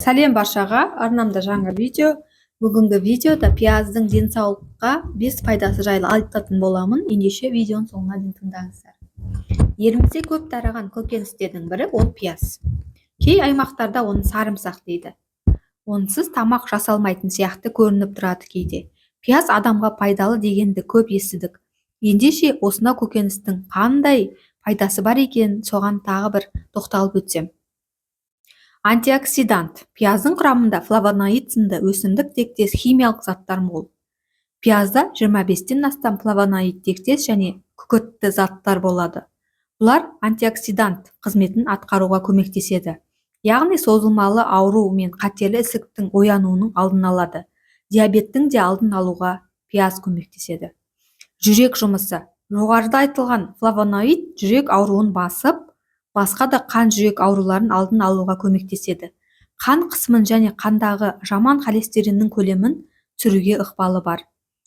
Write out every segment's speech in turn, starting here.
Сәлем баршаға, арнамда жаңа видео. Бүгінгі видеода пияздың денсаулыққа 5 пайдасы жайлы айтатын боламын. Ендеше видеоның соңына дейін тыңдаңыздар. Елімізде көп тараған көкөністердің бірі ол пияз. Кей аймақтарда оны сарымсақ дейді. Онсыз тамақ жасалмайтын сияқты көрініп тұрады кейде. Пияз адамға пайдалы дегенді көп естідік. Ендеше осына көкөністің қандай пайдасы бар екен, соған тағы бір тоқталып өтсем. Антиоксидант. Пияздың құрамында флавоноид сынды өсімдік тектес химиялық заттар мол. Пиязда 25-тен астам флавоноид тектес және күкіртті заттар болады. Бұлар антиоксидант қызметін атқаруға көмектеседі. Яғни созылмалы ауру мен қатерлі ісіктің оянуының алдын алады. Диабеттің де алдын алуға пияз көмектеседі. Жүрек жұмысы. Жоғарыда айтылған флавоноид жүрек ауруын басып, басқа да қан жүрек ауруларын алдын алуға көмектеседі. Қан қысымын және қандағы жаман холестериннің көлемін түсіруге ықпалы бар.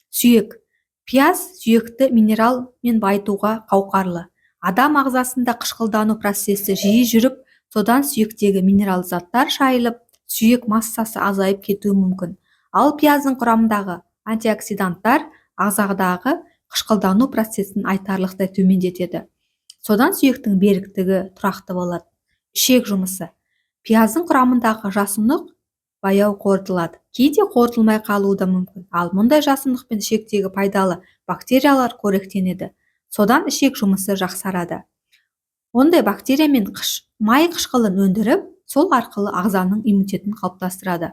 Сүйек. Пияз сүйекті минерал мен байытуға қауқарлы. Адам ағзасында қышқылдану процесі жиі жүріп, содан сүйектегі минерал заттар шайылып, сүйек массасы азайып кетуі мүмкін. Ал пияздың құрамындағы антиоксиданттар ағзадағы қышқылдану процесін айтарлықтай төмендетеді. Содан сүйектің беріктігі тұрақты болады. Ішек жұмысы. Пияздың құрамындағы жасұнық баяу қорытылады. Кейде қорытылмай қалуы да мүмкін. Ал мұндай жасұнық пен ішектегі пайдалы бактериялар қоректенеді. Содан ішек жұмысы жақсарады. Ондай бактерия мен май қышқылын өндіріп, сол арқылы ағзаның иммунитетін қалыптастырады.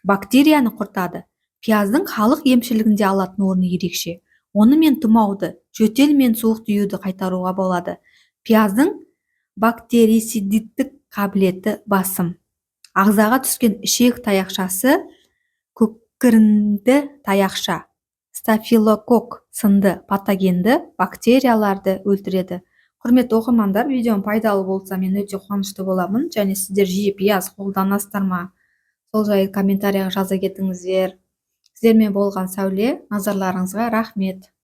Бактерияны құртады. Пияздың халық емшілігінде алатын орны ерекше. Онымен тұмауды, жөтел мен суық тиюді қайтаруға болады. Пияздың бактерицидтік қабілеті басым. Ағзаға түскен ішек таяқшасы көкірінді таяқша, стафилококк сынды патогенді бактерияларды өлтіреді. Құрметті оқырмандар, видеом пайдалы болса мен өте қуанышты боламын. Және сіздер жиі пияз қолданасыздар ма? Сол жайлы комментарияға жаза кетіңіздер. Сіздермен болған Сәуле, назарларыңызға рахмет.